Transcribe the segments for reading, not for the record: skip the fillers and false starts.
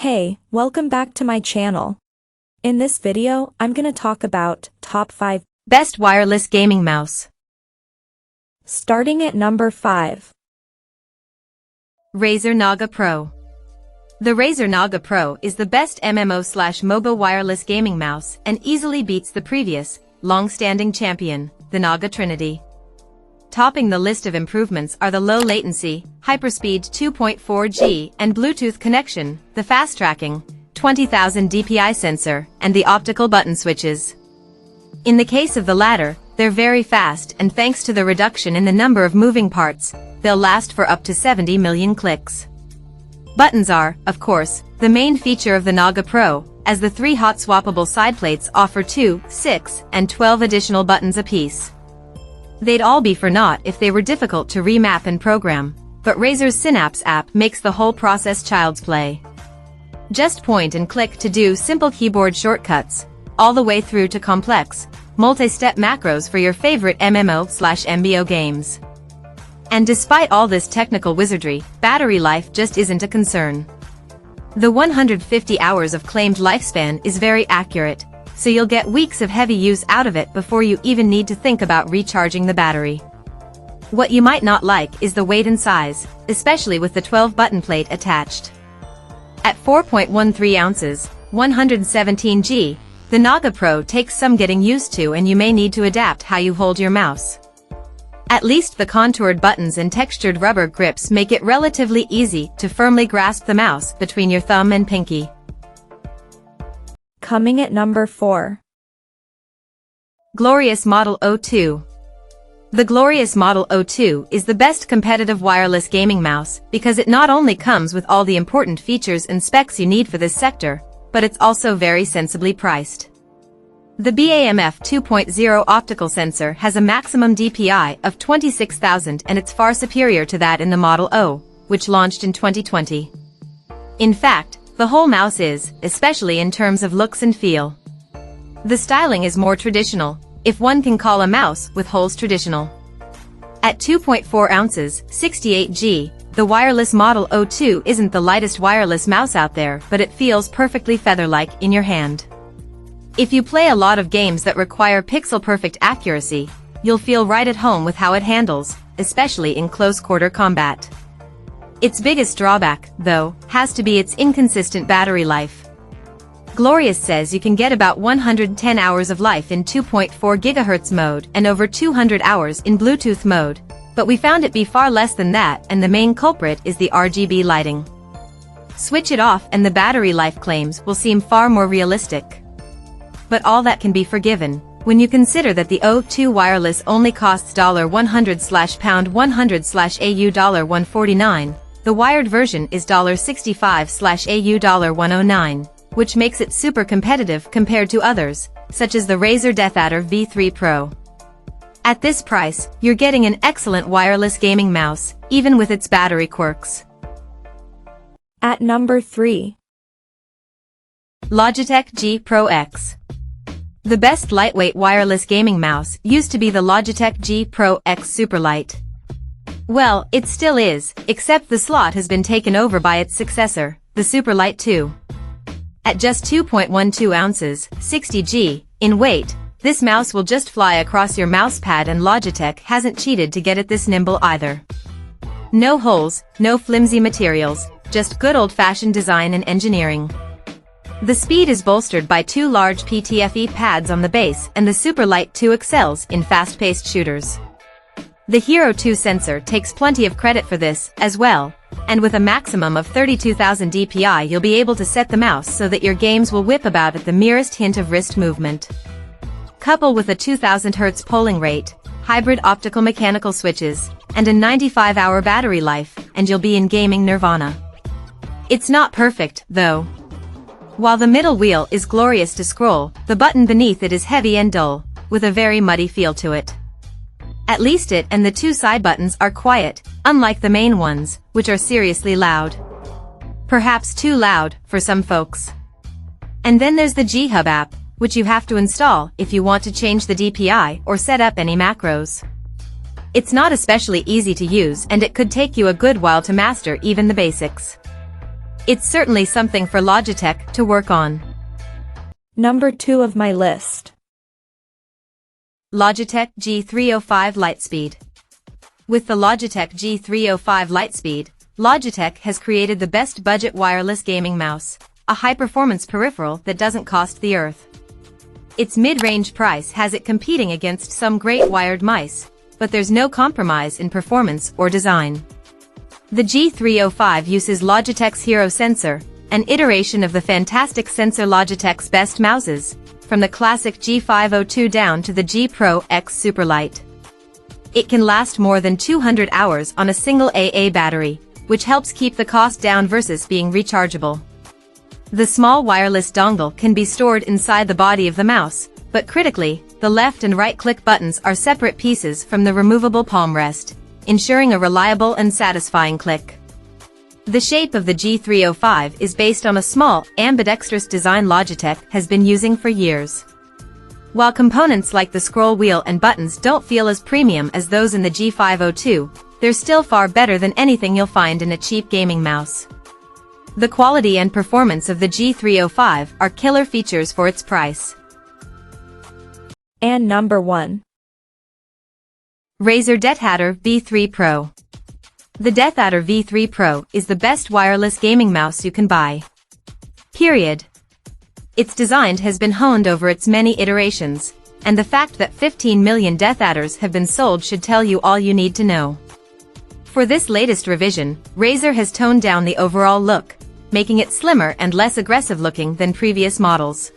Hey, welcome back to my channel. In this video, I'm gonna talk about top 5 best wireless gaming mouse. Starting at number 5. Razer Naga Pro. The Razer Naga Pro is the best MMO/mobile wireless gaming mouse and easily beats the previous, long-standing champion, the Naga Trinity. Topping the list of improvements are the low latency, hyperspeed 2.4G and Bluetooth connection, the fast tracking, 20,000 dpi sensor, and the optical button switches. In the case of the latter, they're very fast, and thanks to the reduction in the number of moving parts, they'll last for up to 70 million clicks. Buttons are, of course, the main feature of the Naga Pro, as the 3 hot swappable side plates offer 2, 6, and 12 additional buttons apiece. They'd all be for naught if they were difficult to remap and program, but Razer's Synapse app makes the whole process child's play. Just point and click to do simple keyboard shortcuts, all the way through to complex, multi-step macros for your favorite MMO/MBO games. And despite all this technical wizardry, battery life just isn't a concern. The 150 hours of claimed lifespan is very accurate, so you'll get weeks of heavy use out of it before you even need to think about recharging the battery. What you might not like is the weight and size, especially with the 12-button plate attached. At 4.13 ounces, 117 G, the Naga Pro takes some getting used to, and you may need to adapt how you hold your mouse. At least the contoured buttons and textured rubber grips make it relatively easy to firmly grasp the mouse between your thumb and pinky. Coming at number 4. Glorious Model 02. The Glorious Model 02 is the best competitive wireless gaming mouse because it not only comes with all the important features and specs you need for this sector, but it's also very sensibly priced. The BAMF 2.0 optical sensor has a maximum DPI of 26,000, and it's far superior to that in the Model O, which launched in 2020. In fact, the whole mouse is, especially in terms of looks and feel. The styling is more traditional, if one can call a mouse with holes traditional. At 2.4 ounces, 68 G, the wireless Model 02 isn't the lightest wireless mouse out there, but it feels perfectly feather-like in your hand. If you play a lot of games that require pixel-perfect accuracy, you'll feel right at home with how it handles, especially in close-quarter combat. Its biggest drawback, though, has to be its inconsistent battery life. Glorious says you can get about 110 hours of life in 2.4 GHz mode and over 200 hours in Bluetooth mode, but we found it be far less than that, and the main culprit is the RGB lighting. Switch it off and the battery life claims will seem far more realistic. But all that can be forgiven when you consider that the O2 wireless only costs $100/pound/100/AU $149. The wired version is $65/AU $109, which makes it super competitive compared to others, such as the Razer Deathadder V3 Pro. At this price, you're getting an excellent wireless gaming mouse, even with its battery quirks. At number 3. Logitech G Pro X. The best lightweight wireless gaming mouse used to be the Logitech G Pro X Superlight. Well, it still is, except the slot has been taken over by its successor, the Superlight 2. At just 2.12 ounces, 60 G, in weight, this mouse will just fly across your mouse pad, and Logitech hasn't cheated to get it this nimble either. No holes, no flimsy materials, just good old-fashioned design and engineering. The speed is bolstered by 2 large PTFE pads on the base, and the Superlight 2 excels in fast-paced shooters. The Hero 2 sensor takes plenty of credit for this, as well, and with a maximum of 32,000 dpi you'll be able to set the mouse so that your games will whip about at the merest hint of wrist movement. Couple with a 2000 Hz polling rate, hybrid optical mechanical switches, and a 95-hour battery life, and you'll be in gaming nirvana. It's not perfect, though. While the middle wheel is glorious to scroll, the button beneath it is heavy and dull, with a very muddy feel to it. At least it and the 2 side buttons are quiet, unlike the main ones, which are seriously loud. Perhaps too loud, for some folks. And then there's the G-Hub app, which you have to install if you want to change the DPI or set up any macros. It's not especially easy to use, and it could take you a good while to master even the basics. It's certainly something for Logitech to work on. Number 2 of my list. Logitech G305 Lightspeed. With the Logitech G305 Lightspeed, Logitech has created the best budget wireless gaming mouse, a high-performance peripheral that doesn't cost the earth. Its mid-range price has it competing against some great wired mice, but there's no compromise in performance or design. The G305 uses Logitech's Hero sensor, an iteration of the fantastic sensor Logitech's best mouses, from the classic G502 down to the G Pro X Superlight. It can last more than 200 hours on a single AA battery, which helps keep the cost down versus being rechargeable. The small wireless dongle can be stored inside the body of the mouse, but critically, the left and right click buttons are separate pieces from the removable palm rest, ensuring a reliable and satisfying click. The shape of the G305 is based on a small, ambidextrous design Logitech has been using for years. While components like the scroll wheel and buttons don't feel as premium as those in the G502, they're still far better than anything you'll find in a cheap gaming mouse. The quality and performance of the G305 are killer features for its price. And number 1. Razer Deathadder V3 Pro. The Deathadder V3 Pro is the best wireless gaming mouse you can buy. Period. Its design has been honed over its many iterations, and the fact that 15 million Deathadders have been sold should tell you all you need to know. For this latest revision, Razer has toned down the overall look, making it slimmer and less aggressive looking than previous models.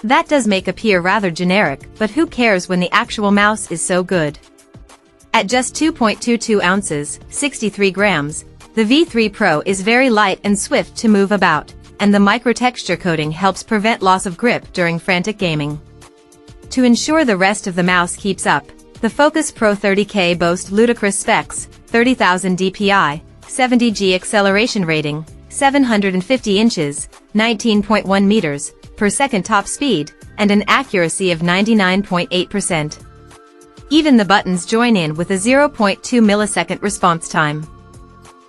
That does make appear rather generic, but who cares when the actual mouse is so good. At just 2.22 ounces, 63 grams, the V3 Pro is very light and swift to move about, and the micro-texture coating helps prevent loss of grip during frantic gaming. To ensure the rest of the mouse keeps up, the Focus Pro 30K boasts ludicrous specs: 30,000 dpi, 70G acceleration rating, 750 inches, 19.1 meters per second top speed, and an accuracy of 99.8%. Even the buttons join in with a 0.2 millisecond response time.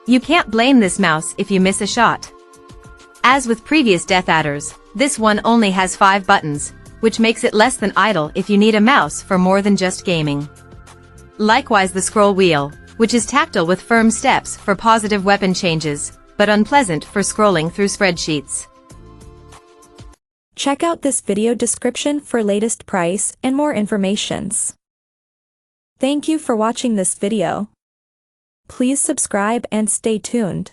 You can't blame this mouse if you miss a shot. As with previous Deathadders, this one only has 5 buttons, which makes it less than idle if you need a mouse for more than just gaming. Likewise the scroll wheel, which is tactile with firm steps for positive weapon changes, but unpleasant for scrolling through spreadsheets. Check out this video description for latest price and more informations. Thank you for watching this video. Please subscribe and stay tuned.